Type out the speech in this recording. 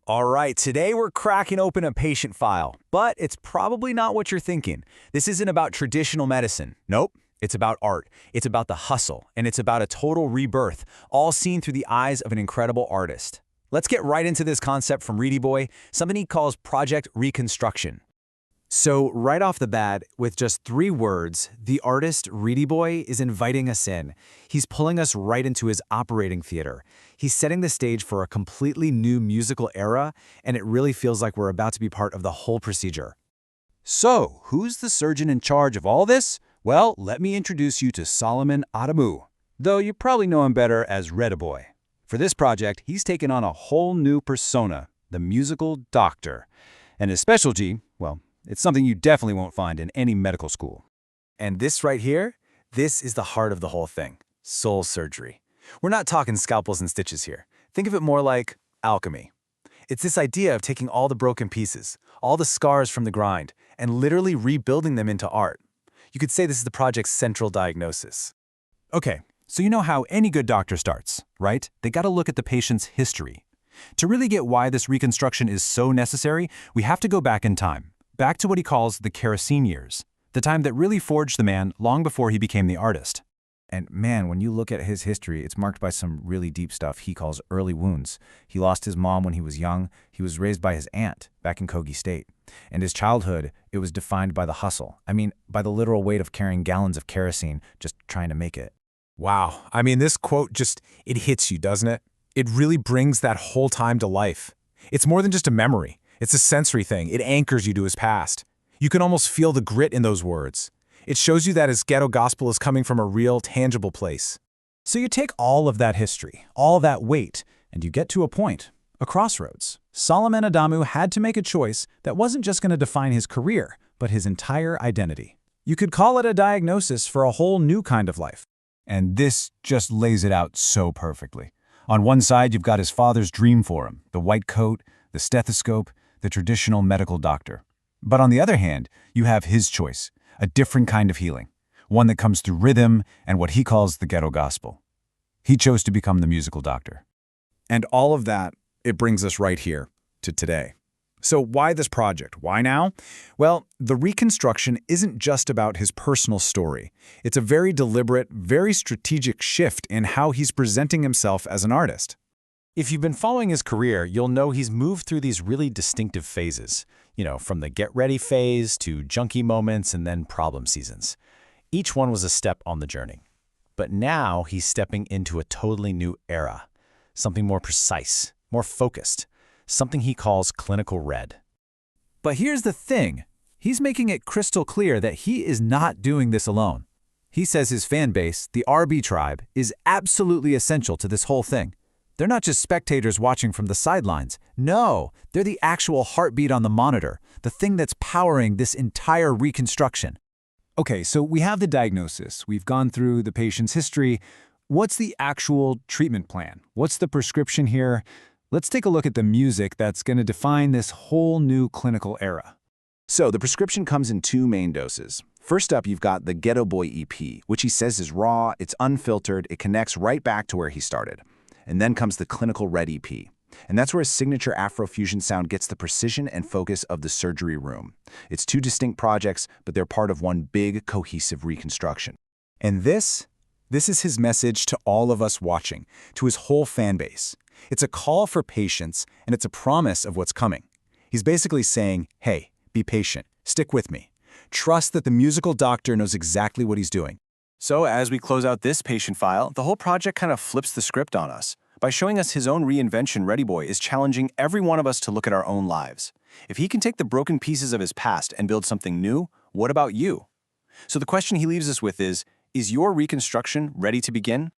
All right, today we're cracking open a patient file, but it's probably not what you're thinking. This isn't about traditional medicine. Nope, it's about art. It's about the hustle, and it's about a total rebirth, all seen through the eyes of an incredible artist. Let's get right into this concept from Redi Boy, something he calls Project Reconstruction. So right off the bat, with just 3 words, the artist Redi Boy is inviting us in. He's pulling us right into his operating theater. He's setting the stage for a completely new musical era, and it really feels like we're about to be part of the whole procedure. So, who's the surgeon in charge of all this? Well, let me introduce you to Solomon Adamu, though you probably know him better as Redi Boy. For this project, he's taken on a whole new persona, the musical doctor. And his specialty, well, it's something you definitely won't find in any medical school. And this right here, this is the heart of the whole thing, soul surgery. We're not talking scalpels and stitches here. Think of it more like alchemy. It's this idea of taking all the broken pieces, all the scars from the grind, and literally rebuilding them into art. You could say this is the project's central diagnosis. Okay, so you know how any good doctor starts, right? They gotta look at the patient's history. To really get why this reconstruction is so necessary, we have to go back in time. Back to what he calls the kerosene years, the time that really forged the man long before he became the artist. And man, when you look at his history, it's marked by some really deep stuff he calls early wounds. He lost his mom when he was young. He was raised by his aunt back in Kogi State. And his childhood, it was defined by the hustle. I mean, by the literal weight of carrying gallons of kerosene just trying to make it. Wow. I mean, this quote it hits you, doesn't it? It really brings that whole time to life. It's more than just a memory. It's a sensory thing. It anchors you to his past. You can almost feel the grit in those words. It shows you that his Ghetto Gospel is coming from a real, tangible place. So you take all of that history, all that weight, and you get to a point, a crossroads. Solomon Adamu had to make a choice that wasn't just going to define his career, but his entire identity. You could call it a diagnosis for a whole new kind of life. And this just lays it out so perfectly. On one side, you've got his father's dream for him, the white coat, the stethoscope, the traditional medical doctor. But on the other hand, you have his choice, a different kind of healing, one that comes through rhythm and what he calls the Ghetto Gospel. He chose to become the musical doctor. And all of that, it brings us right here to today. So why this project? Why now? Well, the reconstruction isn't just about his personal story. It's a very deliberate, very strategic shift in how he's presenting himself as an artist. If you've been following his career, you'll know he's moved through these really distinctive phases. From the get ready phase to junkie moments and then problem seasons. Each one was a step on the journey. But now he's stepping into a totally new era. Something more precise, more focused. Something he calls clinical red. But here's the thing. He's making it crystal clear that he is not doing this alone. He says his fan base, the RBTrybe, is absolutely essential to this whole thing. They're not just spectators watching from the sidelines. No, they're the actual heartbeat on the monitor, the thing that's powering this entire reconstruction. Okay, so we have the diagnosis. We've gone through the patient's history. What's the actual treatment plan? What's the prescription here? Let's take a look at the music that's going to define this whole new clinical era. So the prescription comes in 2 main doses. First up, you've got the Ghetto Boy EP, which he says is raw, it's unfiltered, it connects right back to where he started. And then comes the Clinical Red EP. And that's where his signature Afro-Fusion sound gets the precision and focus of the surgery room. It's 2 distinct projects, but they're part of one big, cohesive reconstruction. And this is his message to all of us watching, to his whole fan base. It's a call for patience, and it's a promise of what's coming. He's basically saying, hey, be patient, stick with me. Trust that the musical doctor knows exactly what he's doing. So as we close out this patient file, the whole project kind of flips the script on us. By showing us his own reinvention, Redi Boy is challenging every one of us to look at our own lives. If he can take the broken pieces of his past and build something new, what about you? So the question he leaves us with is your reconstruction ready to begin?